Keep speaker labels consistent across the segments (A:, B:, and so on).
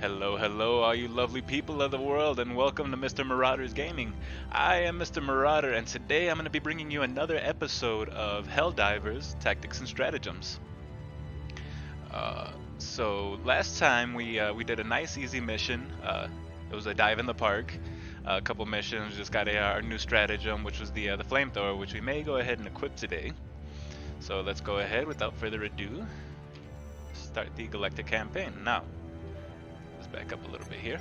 A: Hello, hello, all you lovely people of the world, and welcome to Mr. Marauder's Gaming. I am Mr. Marauder, and today I'm going to be bringing you another episode of Helldivers, Tactics and Strategems. So last time we did a nice, easy mission. It was a dive in the park. A couple missions, just got our new stratagem, which was the flamethrower, which we may go ahead and equip today. So let's go ahead, without further ado, start the Galactic campaign. Now, let's back up a little bit here.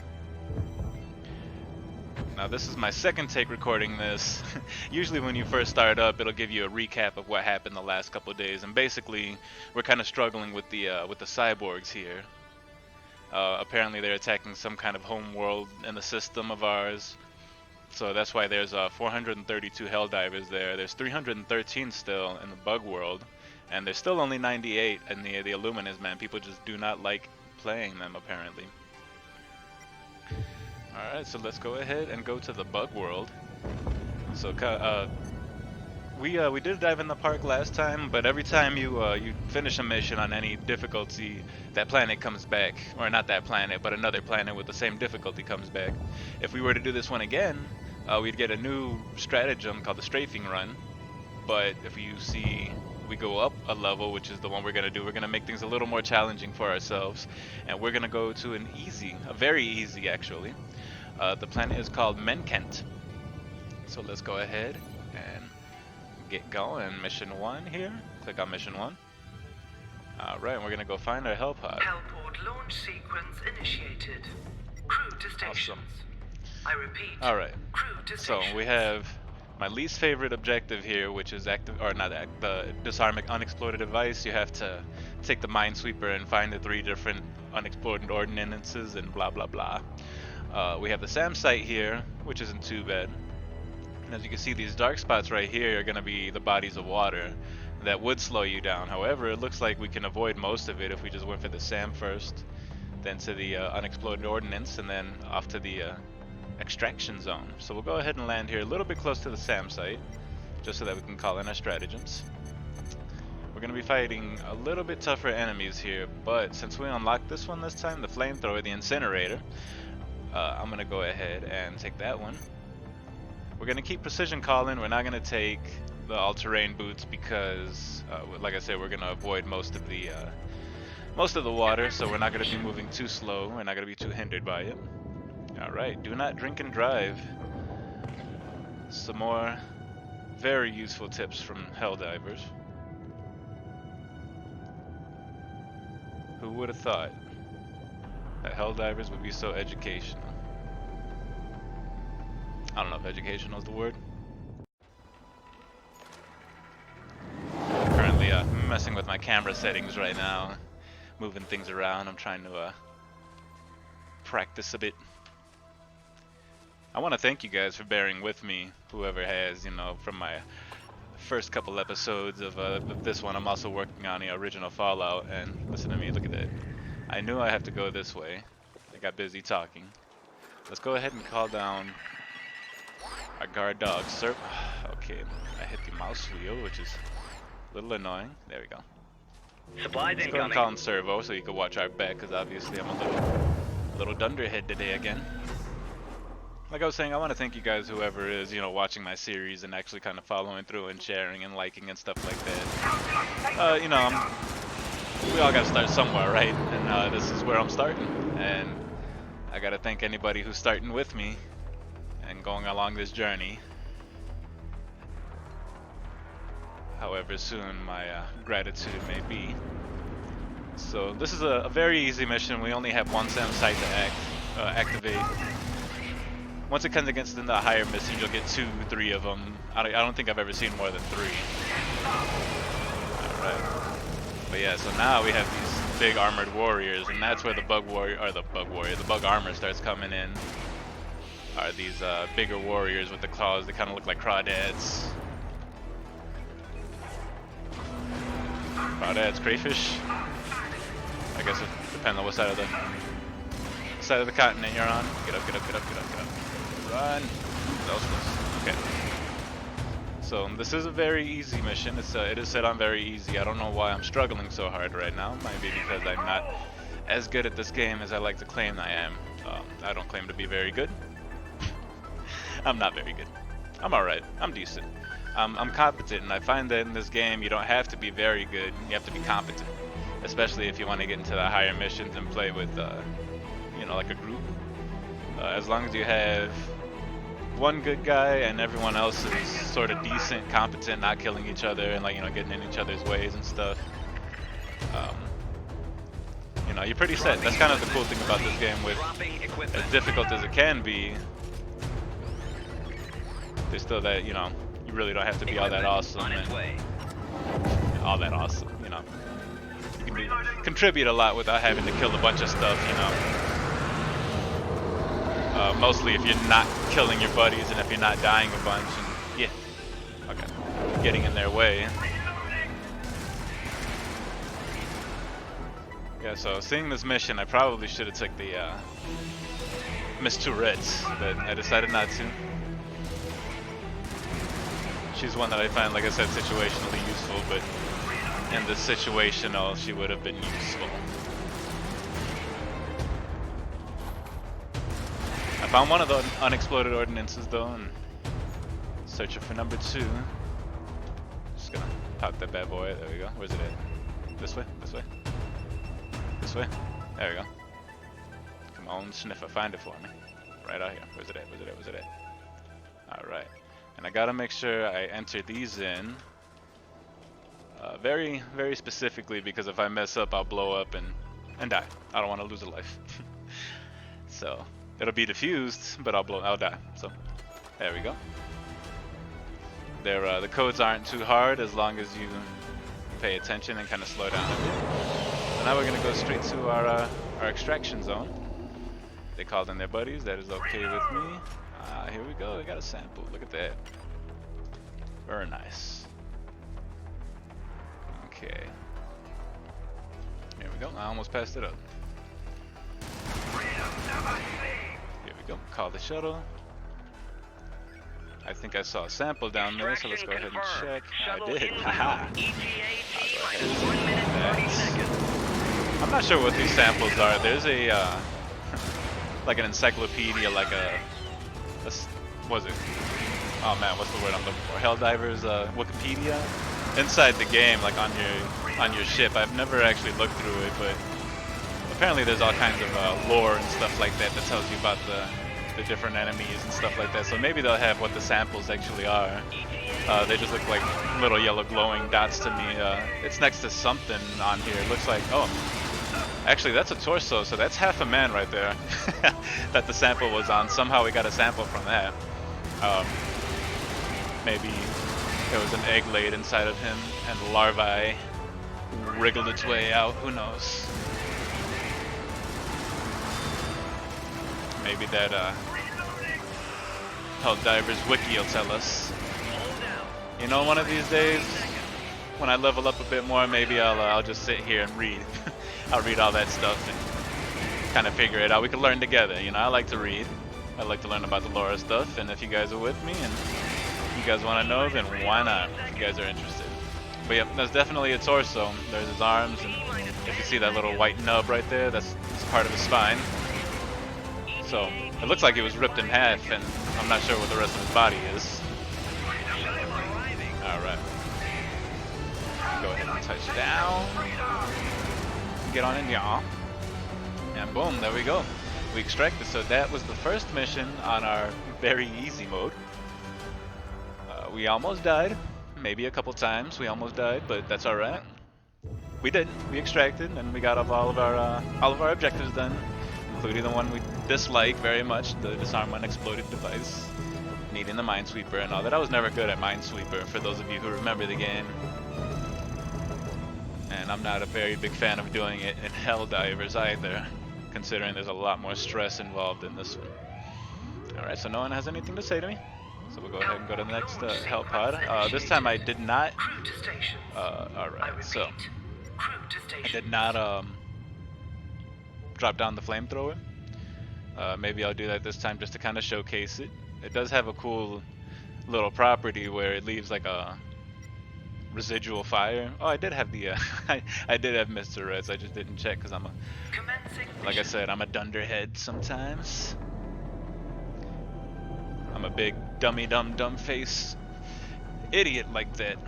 A: Now this is my second take recording this. Usually when you first start up, it'll give you a recap of what happened the last couple of days, and basically we're kind of struggling with the cyborgs here. Apparently they're attacking some kind of home world in the system of ours, so that's why there's 432 Helldivers there. There's 313 still in the bug world, and there's still only 98 in the Illuminus, man. People just do not like playing them, apparently. Alright, so let's go ahead and go to the bug world. So we did dive in the park last time, but every time you finish a mission on any difficulty, that planet comes back. Or not that planet, but another planet with the same difficulty comes back. If we were to do this one again, we'd get a new stratagem called the strafing run. But if you see we go up a level, which is the one we're going to do, we're going to make things a little more challenging for ourselves, and we're going to go to a very easy actually. The planet is called Menkent. So let's go ahead and get going. Mission 1 here. Click on mission 1. Alright, we're going to go find our Hellpod.
B: Hellport launch sequence initiated. Crew to stations.
A: Awesome.
B: I repeat.
A: Alright,
B: Crew to
A: so
B: stations.
A: we have my least favorite objective here, which is the disarm unexploded device. You have to take the minesweeper and find the 3 different unexploded ordnances and blah blah blah. We have the SAM site here, which isn't too bad. And as you can see, these dark spots right here are going to be the bodies of water that would slow you down. However, it looks like we can avoid most of it if we just went for the SAM first, then to the unexploded ordnance, and then off to the extraction zone. So we'll go ahead and land here a little bit close to the SAM site, just so that we can call in our stratagems. We're going to be fighting a little bit tougher enemies here, but since we unlocked this one this time, the flamethrower, the incinerator, I'm going to go ahead and take that one. We're going to keep precision calling. We're not going to take the all-terrain boots because, like I said, we're going to avoid most of the water, so we're not going to be moving too slow. We're not going to be too hindered by it. Alright, do not drink and drive. Some more very useful tips from Helldivers. Who would have thought that Helldivers would be so educational? I don't know if educational is the word. Currently messing with my camera settings right now, moving things around. I'm trying to practice a bit. I want to thank you guys for bearing with me, whoever has, from my first couple episodes of this one. I'm also working on the original Fallout, and listen to me, look at that. I knew I have to go this way. I got busy talking. Let's go ahead and call down our guard dog, sir. Okay, I hit the mouse wheel, which is a little annoying. There we go.
B: Supplies
A: Let's go and call him Servo so you can watch our back, because obviously I'm a little dunderhead today again. Like I was saying, I want to thank you guys, whoever is, watching my series and actually kind of following through and sharing and liking and stuff like that. We all got to start somewhere, right? And this is where I'm starting. And I got to thank anybody who's starting with me and going along this journey. However soon my gratitude may be. So this is a very easy mission. We only have one SAM site to activate. Once it comes against the higher missions, you'll get 2, 3 of them. I don't think I've ever seen more than 3. Alright. But yeah, so now we have these big armored warriors, and that's where the bug armor starts coming in. Are these bigger warriors with the claws? They kind of look like crawdads. Crawdads, crayfish. I guess it depends on what side of the continent you're on. Get up, get up, get up, get up, get up. Run. That was close. Okay. So this is a very easy mission. It is set on very easy. I don't know why I'm struggling so hard right now. Maybe because I'm not as good at this game as I like to claim I am. I don't claim to be very good. I'm not very good. I'm alright. I'm decent. I'm competent, and I find that in this game you don't have to be very good, you have to be competent. Especially if you want to get into the higher missions and play with, you know, like a group. As long as you have one good guy and everyone else is sort of decent, competent, not killing each other and, like, you know, getting in each other's ways and stuff. You know, you're pretty set. That's kind of the cool thing about this game. With as difficult as it can be, there's still that, you know, you really don't have to be all that awesome and all that awesome, you know. You can contribute a lot without having to kill a bunch of stuff, you know. Mostly if you're not killing your buddies and if you're not dying a bunch and, yeah, okay, getting in their way. Yeah, so seeing this mission, I probably should have took the Miss Tourette's, but I decided not to. She's one that I find, like I said, situationally useful, but in this situational, she would have been useful. I found one of the unexploded ordinances though, and searching for number 2. Just gonna pop that bad boy. There we go. Where's it at? This way? This way? This way? There we go. Come on, sniffer, find it for me. Right out here. Where's it at? Where's it at? Where's it at? Alright. And I gotta make sure I enter these in very, very specifically, because if I mess up, I'll blow up and die. I don't want to lose a life. So it'll be diffused, but I'll die. So there we go. The codes aren't too hard as long as you pay attention and kind of slow down a bit. So now we're gonna go straight to our extraction zone. They called in their buddies. That is okay with me. Here we go. We got a sample. Look at that. Very nice. Okay. Here we go. I almost passed it up. Here we go. Call the shuttle. I think I saw a sample down there, so let's go ahead and check. I did. Haha. I'm not sure what these samples are. There's a like an encyclopedia, like was it? Oh man, what's the word I'm looking for? Helldivers Wikipedia inside the game, like on your ship. I've never actually looked through it, but apparently there's all kinds of lore and stuff like that that tells you about the different enemies and stuff like that. So maybe they'll have what the samples actually are. They just look like little yellow glowing dots to me. It's next to something on here. It looks like, oh, actually that's a torso, so that's half a man right there that the sample was on. Somehow we got a sample from that. Maybe there was an egg laid inside of him and the larvae wriggled its way out. Who knows? Maybe that Helldivers wiki will tell us. You know, one of these days, when I level up a bit more, maybe I'll just sit here and read. I'll read all that stuff and kind of figure it out. We can learn together. You know, I like to read. I like to learn about the lore stuff, and if you guys are with me and you guys want to know, then why not? If you guys are interested. But yeah, that's definitely a torso. There's his arms, and if you see that little white nub right there, that's part of his spine. So it looks like it was ripped in half, and I'm not sure what the rest of his body is. Alright. Go ahead and touch down. Get on in, y'all. And boom, there we go. We extracted. So that was the first mission on our very easy mode. We almost died. Maybe a couple times we almost died, but that's alright. We did. We extracted, and we got all of our objectives done, including the one we dislike very much, the disarm unexploded device, needing the minesweeper and all that. I was never good at minesweeper, for those of you who remember the game. And I'm not a very big fan of doing it in Helldivers either, considering there's a lot more stress involved in this one. Alright, so no one has anything to say to me. So we'll go ahead and go to the next help pod. This time I did not... Alright, so... I did not drop down the flamethrower. Maybe I'll do that this time just to kind of showcase it. It does have a cool little property where it leaves like a residual fire. Oh, I did have the I did have Mr. Res. I just didn't check because I'm a,
B: Commencing
A: like I said, I'm a dunderhead sometimes. I'm a big dummy dumb face idiot like that.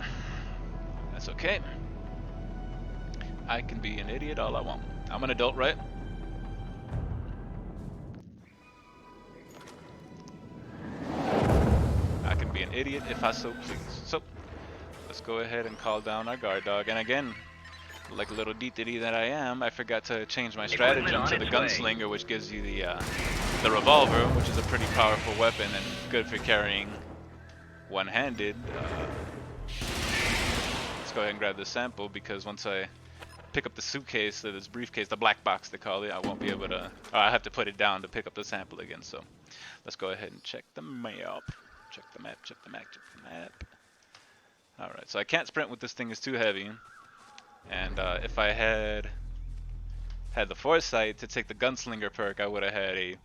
A: That's okay. I can be an idiot all I want. I'm an adult, right? I can be an idiot if I so please. So, let's go ahead and call down our guard dog. And again, like a little deetity that I am, I forgot to change my stratagem to the gunslinger, which gives you the revolver, which is a pretty powerful weapon and good for carrying one-handed. Let's go ahead and grab this sample, because once I pick up the suitcase, or this briefcase, the black box they call it, I won't be able to, or I have to put it down to pick up the sample again. So let's go ahead and check the map. Check the map, check the map, check the map. Alright, so I can't sprint with this thing, is too heavy. And if I had the foresight to take the gunslinger perk, I would have had a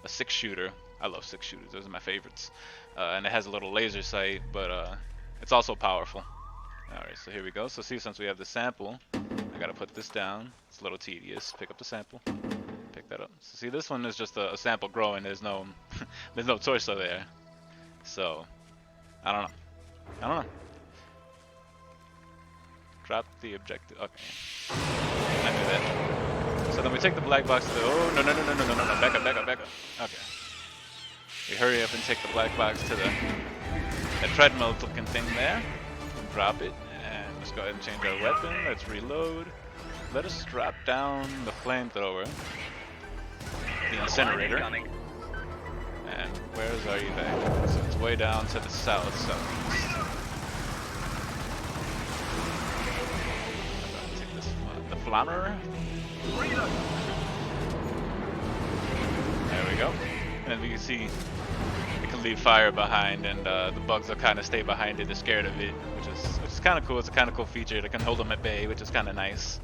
A: 6-shooter. I love 6-shooters, those are my favorites. And it has a little laser sight, but it's also powerful. Alright, so here we go. So see, since we have the sample, I gotta put this down. It's a little tedious. Pick up the sample. Pick that up. So see, this one is just a sample growing. There's no there's no torso there. So I don't know. Drop the objective. Okay. I knew that. So then we take the black box to the, oh no. Back up. Okay. We hurry up and take the black box to the treadmill looking thing there. Drop it, and let's go ahead and change our weapon. Let's reload. Let us drop down the flamethrower, the incinerator. And where's our evac? So it's way down to the southeast. Take this one, the flammer. There we go. And you can see, it can leave fire behind, and the bugs will kind of stay behind it. They're scared of it, which is kind of cool. It's a kind of cool feature. It can hold them at bay, which is kind of nice.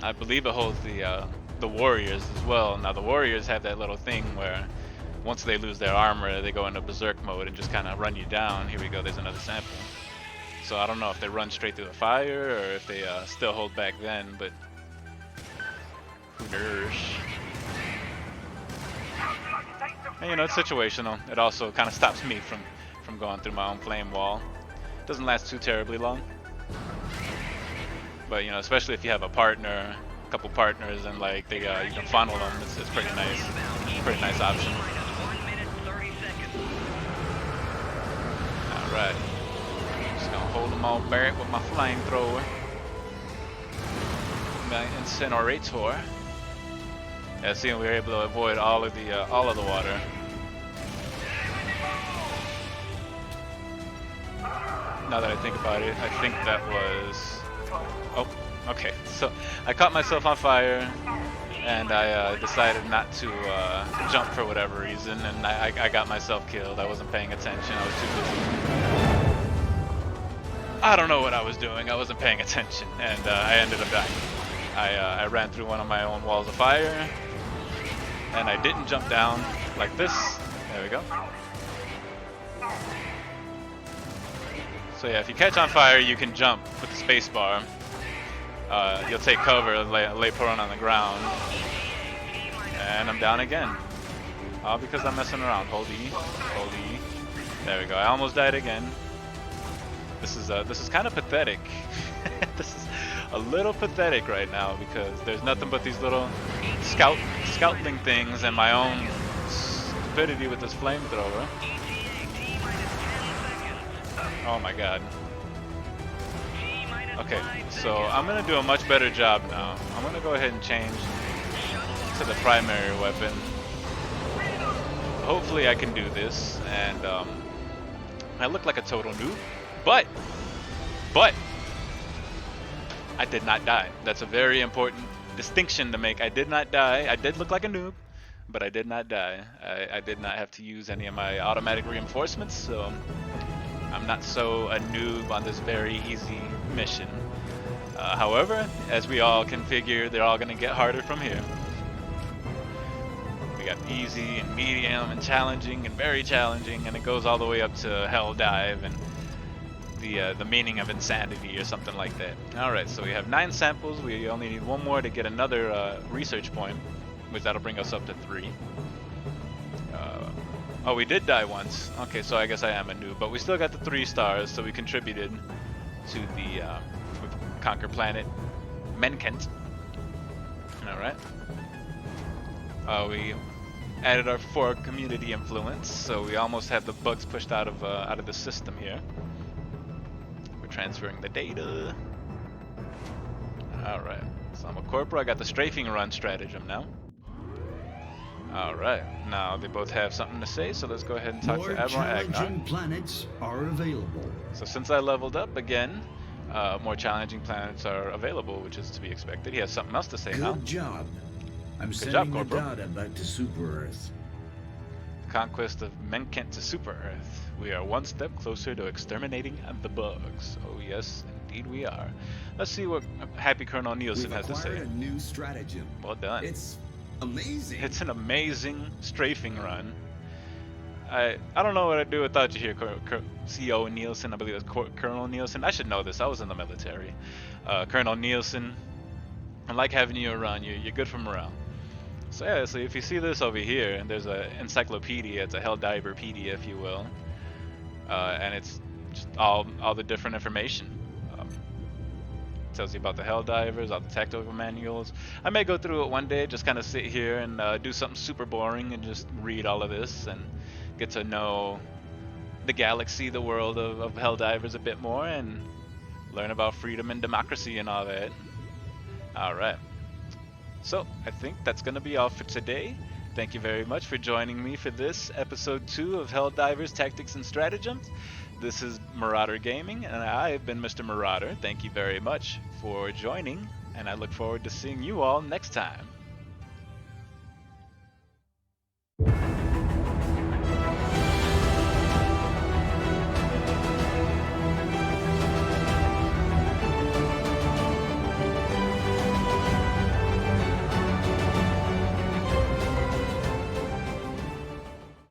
A: I believe it holds the warriors as well. Now the warriors have that little thing where once they lose their armor, they go into berserk mode and just kind of run you down. Here we go. There's another sample. So I don't know if they run straight through the fire or if they still hold back then, but who knows? And you know, it's situational. It also kind of stops me from going through my own flame wall. It doesn't last too terribly long. But you know, especially if you have a partner, a couple partners, and like they you can funnel them, it's pretty nice. Pretty nice option. Alright. Just gonna hold them all back with my flamethrower. My incinerator. Yeah, see, we were able to avoid all of the water. Now that I think about it, I think that was, oh, okay. So I caught myself on fire, and I decided not to jump for whatever reason, and I got myself killed. I wasn't paying attention. I was too busy. I don't know what I was doing. I wasn't paying attention, and I ended up dying. I ran through one of my own walls of fire, and I didn't jump down like this. There we go. So yeah, if you catch on fire, you can jump with the space bar. You'll take cover and lay prone on the ground. And I'm down again. All because I'm messing around. Hold E. Hold E. There we go. I almost died again. This is kind of pathetic. This is a little pathetic right now because there's nothing but these little scoutling things and my own stupidity with this flamethrower. Oh my god. Okay, so I'm gonna do a much better job now. I'm gonna go ahead and change to the primary weapon. Hopefully I can do this, and I look like a total noob, but I did not die. That's a very important distinction to make. I did not die. I did look like a noob, but I did not die. I did not have to use any of my automatic reinforcements, so I'm not so a noob on this very easy mission. However, as we all can figure, they're all going to get harder from here. We got easy and medium and challenging and very challenging, and it goes all the way up to Helldive and the meaning of insanity or something like that. All right, so we have 9 samples. We only need 1 more to get another research point, which that'll bring us up to 3. Oh, we did die once. Okay, so I guess I am a noob, but we still got the 3 stars, so we contributed to the Conquer Planet Menkent. All right. We added our 4 community influence, so we almost have the bugs pushed out of the system here. We're transferring the data. All right. So I'm a corporal. I got the strafing run stratagem now. All right. Now they both have something to say, so let's go ahead and talk to Admiral Agnar.
C: More challenging planets are available.
A: So since I leveled up again, more challenging planets are available, which is to be expected. He has something else to say now.
C: Good job. I'm
A: Good
C: sending
A: job,
C: the
A: Corporal.
C: data back to Super Earth.
A: Conquest of Menkent to Super Earth. We are one step closer to exterminating the bugs. Oh yes, indeed we are. Let's see what Happy Colonel Nielsen has to say.
D: We've acquired a new stratagem.
A: Well done.
D: It's amazing.
A: It's an amazing strafing run. I don't know what I'd do without you here, CO Nielsen. I believe it's Colonel Nielsen. I should know this. I was in the military. Colonel Nielsen. I like having you around. You're good for morale. So yeah, so if you see this over here, and there's an encyclopedia, it's a Helldiverpedia, if you will, and it's just all the different information. Tells you about the Helldivers, all the tactical manuals. I may go through it one day, just kind of sit here and do something super boring and just read all of this and get to know the galaxy, the world of Helldivers a bit more, and learn about freedom and democracy and all that. Alright. So, I think that's going to be all for today. Thank you very much for joining me for this episode 2 of Helldivers Tactics and Strategems. This is Marauder Gaming, and I've been Mr. Marauder. Thank you very much for joining, and I look forward to seeing you all next time.